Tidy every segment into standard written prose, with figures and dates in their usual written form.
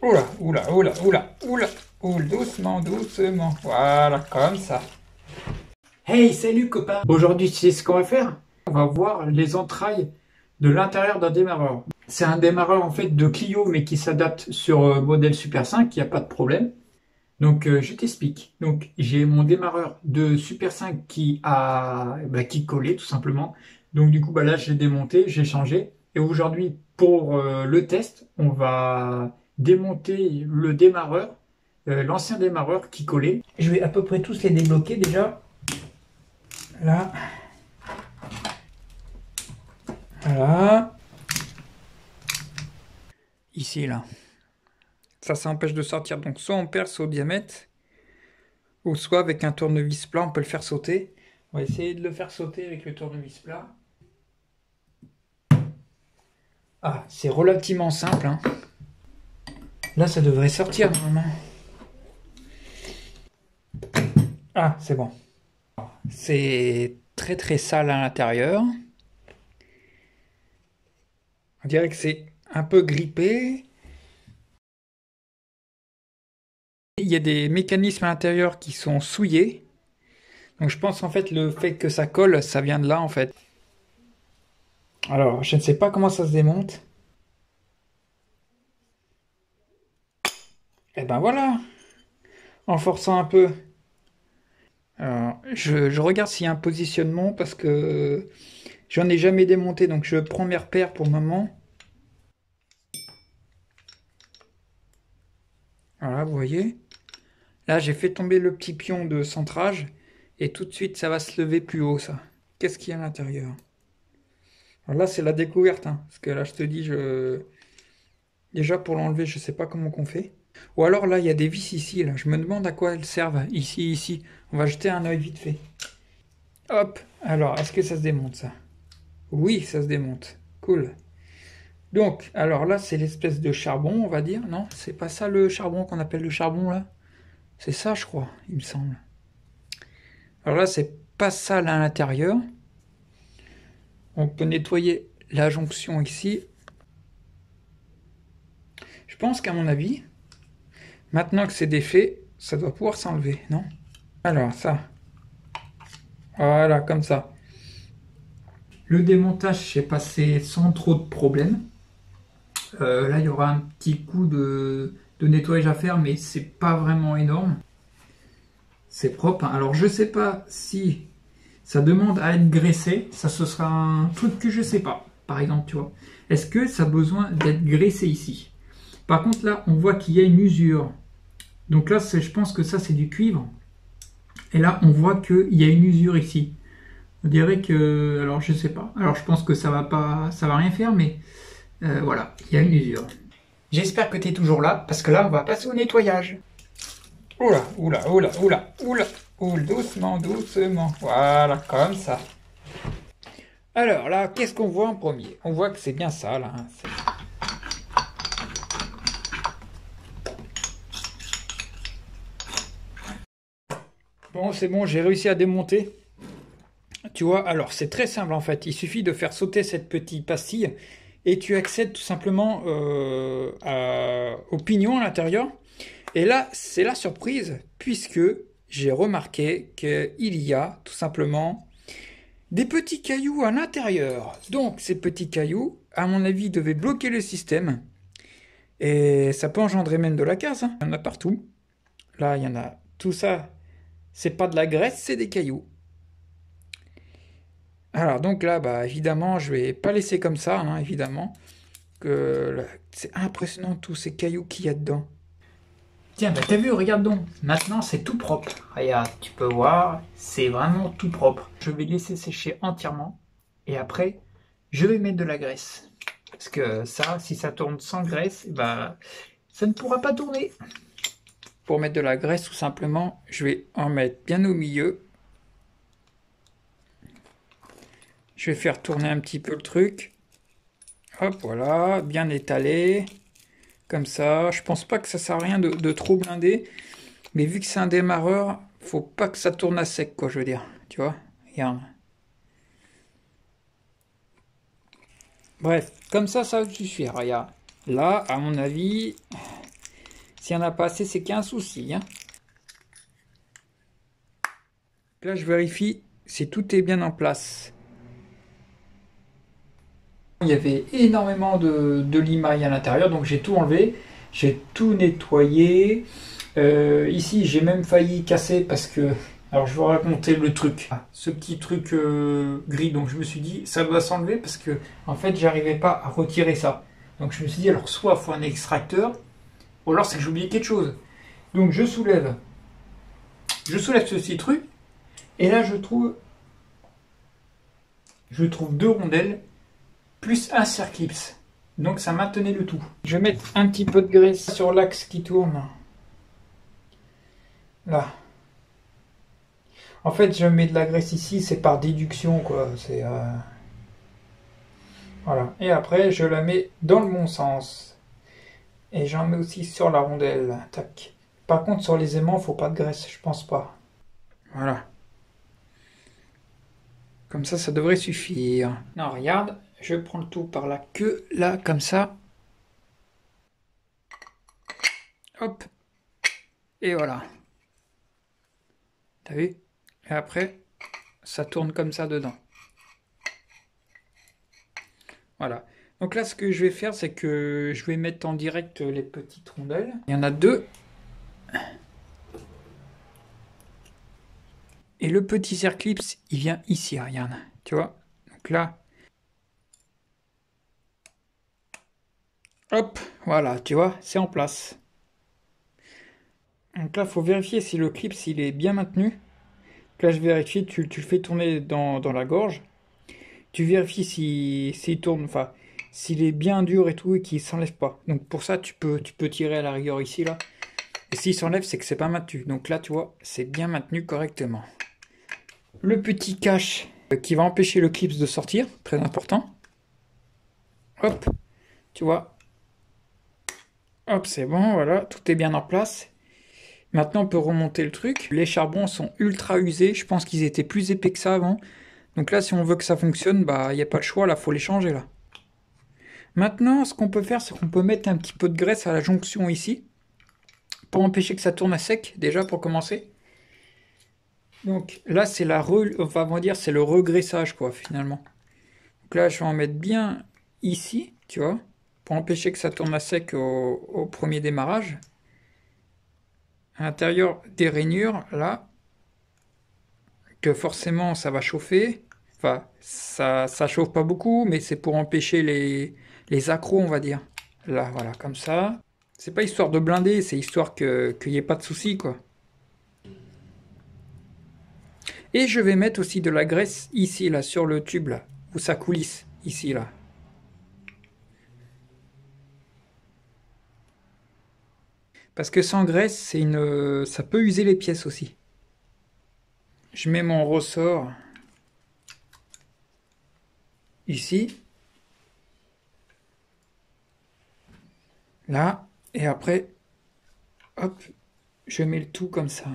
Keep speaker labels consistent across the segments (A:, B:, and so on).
A: Oula, oula, oula, oula, oula, oula, doucement, doucement. Voilà, comme ça.
B: Hey, salut copain! Aujourd'hui, tu sais ce qu'on va faire? On va voir les entrailles de l'intérieur d'un démarreur. C'est un démarreur en fait de Clio, mais qui s'adapte sur modèle Super 5, il n'y a pas de problème. Donc je t'explique. Donc j'ai mon démarreur de Super 5 qui collait tout simplement. Donc du coup là je l'ai démonté, j'ai changé. Et aujourd'hui pour le test, on va démonter le démarreur, l'ancien démarreur qui collait. Je vais à peu près tous les débloquer déjà. Là. Voilà.
A: Ici, là. Ça empêche de sortir. Donc soit on perce au diamètre, ou soit avec un tournevis plat, on peut le faire sauter. On va essayer de le faire sauter avec le tournevis plat.
B: Ah, c'est relativement simple, hein. Là, ça devrait sortir normalement.
A: Ah, c'est bon. C'est très très sale à l'intérieur. On dirait que c'est un peu grippé. Il y a des mécanismes à l'intérieur qui sont souillés. Donc je pense en fait le fait que ça colle, ça vient de là en fait. Alors, je ne sais pas comment ça se démonte. Et ben voilà, en forçant un peu. Alors, je regarde s'il y a un positionnement parce que j'en ai jamais démonté, donc je prends mes repères pour le moment. Voilà, vous voyez. Là, j'ai fait tomber le petit pion de centrage et tout de suite, ça va se lever plus haut, ça. Qu'est-ce qu'il y a à l'intérieur? Alors là, c'est la découverte, hein, parce que là, je te dis, déjà pour l'enlever, je sais pas comment qu'on fait. Ou alors là, il y a des vis ici, là. Je me demande à quoi elles servent. Ici, ici. On va jeter un œil vite fait. Hop. Alors, est-ce que ça se démonte, ça? Oui, ça se démonte. Cool. Donc, alors là, c'est l'espèce de charbon, on va dire. Non, c'est pas ça le charbon qu'on appelle le charbon, là? C'est ça, je crois, il me semble. Alors là, c'est pas sale à l'intérieur. On peut nettoyer la jonction ici. Je pense qu'à mon avis, maintenant que c'est défait, ça doit pouvoir s'enlever, non? Alors, ça. Voilà, comme ça.
B: Le démontage s'est passé sans trop de problèmes. Là, il y aura un petit coup de nettoyage à faire, mais c'est pas vraiment énorme. C'est propre, hein. Alors, je sais pas si ça demande à être graissé. Ça, ce sera un truc que je sais pas. Par exemple, tu vois. Est-ce que ça a besoin d'être graissé ici? Par contre, là, on voit qu'il y a une usure. Donc là, je pense que ça, c'est du cuivre. Et là, on voit qu'il y a une usure ici. On dirait que... Alors, je sais pas. Alors, je pense que ça va rien faire, mais voilà, il y a une usure. J'espère que tu es toujours là, parce que là, on va passer au nettoyage.
A: Oula, oula, oula, oula, oula, oula, doucement, doucement. Voilà, comme ça. Alors là, qu'est-ce qu'on voit en premier? On voit que c'est bien ça, là. Hein. Bon, c'est bon, j'ai réussi à démonter. Tu vois, alors c'est très simple en fait. Il suffit de faire sauter cette petite pastille et tu accèdes tout simplement au pignon à l'intérieur. Et là, c'est la surprise puisque j'ai remarqué qu'il y a tout simplement des petits cailloux à l'intérieur. Donc ces petits cailloux, à mon avis, devaient bloquer le système. Et ça peut engendrer même de la casse. Hein. Il y en a partout. Là, il y en a. Tout ça, c'est pas de la graisse, c'est des cailloux. Alors donc là, bah évidemment, je vais pas laisser comme ça, hein, évidemment. C'est impressionnant tous ces cailloux qu'il y a dedans.
B: Tiens, bah t'as vu, regarde donc. Maintenant, c'est tout propre. Regarde, tu peux voir, c'est vraiment tout propre. Je vais laisser sécher entièrement. Et après, je vais mettre de la graisse. Parce que ça, si ça tourne sans graisse, bah, ça ne pourra pas tourner.
A: Pour mettre de la graisse, tout simplement, je vais en mettre bien au milieu. Je vais faire tourner un petit peu le truc. Hop, voilà, bien étalé. Comme ça. Je pense pas que ça sert à rien de trop blinder. Mais vu que c'est un démarreur, faut pas que ça tourne à sec, quoi, je veux dire. Tu vois? Regarde. Bref, comme ça va suffire. Regarde. Là, à mon avis, S'il n'y en a pas assez, c'est qu'il y a un souci. Hein. Là, je vérifie si tout est bien en place. Il y avait énormément de limailles à l'intérieur, donc j'ai tout enlevé. J'ai tout nettoyé. Ici, j'ai même failli casser parce que... Alors, je vais vous raconter le truc. Ce petit truc gris, donc je me suis dit, ça doit s'enlever parce que, en fait, j'arrivais pas à retirer ça. Donc, je me suis dit, alors, soit il faut un extracteur, ou alors c'est que j'ai oublié quelque chose. Donc, je soulève ce petit truc, et là, je trouve 2 rondelles, plus un circlips. Donc, ça maintenait le tout. Je vais mettre un petit peu de graisse sur l'axe qui tourne. Là. En fait, je mets de la graisse ici, c'est par déduction, quoi. C'est voilà. Et après, je la mets dans le bon sens. Et j'en mets aussi sur la rondelle. Tac. Par contre, sur les aimants, faut pas de graisse, je pense pas. Voilà. Comme ça devrait suffire. Non, regarde, je prends le tout par la queue, là, comme ça. Hop. Et voilà. T'as vu? Et après, ça tourne comme ça dedans. Voilà. Donc là, ce que je vais faire, c'est que je vais mettre en direct les petites rondelles. Il y en a 2. Et le petit circlips, il vient ici, regarde. Tu vois? Donc là. Hop, voilà, tu vois, c'est en place. Donc là, il faut vérifier si le clip il est bien maintenu. Donc là, je vérifie, tu le fais tourner dans la gorge. Tu vérifies s'il tourne, enfin, s'il est bien dur et tout et qu'il ne s'enlève pas. Donc pour ça, tu peux tirer à la rigueur ici, là. Et s'il s'enlève, c'est que c'est pas maintenu. Donc là, tu vois, c'est bien maintenu correctement. Le petit cache qui va empêcher le clip de sortir, très important. Hop, tu vois. Hop, c'est bon, voilà, tout est bien en place. Maintenant, on peut remonter le truc. Les charbons sont ultra usés. Je pense qu'ils étaient plus épais que ça avant. Donc là, si on veut que ça fonctionne, bah, il n'y a pas le choix. Là, faut les changer, là. Maintenant, ce qu'on peut faire, c'est qu'on peut mettre un petit peu de graisse à la jonction ici. Pour empêcher que ça tourne à sec, déjà, pour commencer. Donc là, c'est c'est le regraissage, quoi, finalement. Donc là, je vais en mettre bien ici, tu vois. Pour empêcher que ça tourne à sec au premier démarrage. À l'intérieur des rainures, là, que forcément ça va chauffer. Enfin, ça chauffe pas beaucoup, mais c'est pour empêcher les accros, on va dire. Là, voilà, comme ça. C'est pas histoire de blinder, c'est histoire qu'il n'y ait pas de soucis, quoi. Et je vais mettre aussi de la graisse ici, là, sur le tube, là, où ça coulisse, ici, là. Parce que sans graisse, ça peut user les pièces aussi. Je mets mon ressort ici. Là. Et après, hop, je mets le tout comme ça.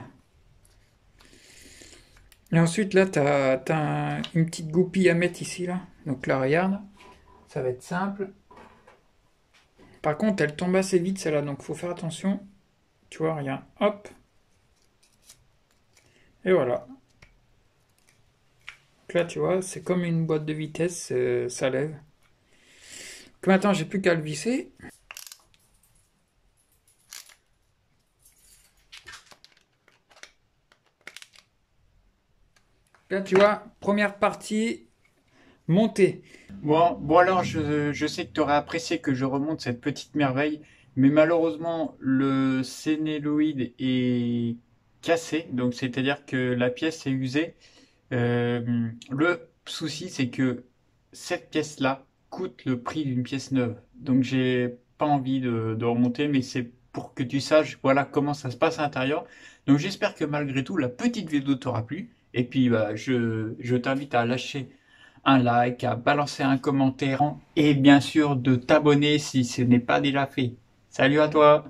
A: Et ensuite, là, t'as une petite goupille à mettre ici, là. Donc là, regarde, ça va être simple. Par contre, elle tombe assez vite, celle-là, donc faut faire attention. Tu vois, regarde, hop. Et voilà. Donc là, tu vois, c'est comme une boîte de vitesse, ça lève. Donc maintenant, j'ai plus qu'à le visser. Là, tu vois, première partie, montée.
B: Bon alors, je sais que tu aurais apprécié que je remonte cette petite merveille, mais malheureusement, le sénéloïde est cassé, donc c'est-à-dire que la pièce est usée. Le souci, c'est que cette pièce-là coûte le prix d'une pièce neuve. Donc j'ai pas envie de remonter, mais c'est pour que tu saches voilà comment ça se passe à l'intérieur. Donc j'espère que malgré tout, la petite vidéo t'aura plu. Et puis bah, je t'invite à lâcher un like, à balancer un commentaire et bien sûr de t'abonner si ce n'est pas déjà fait. Salut à toi!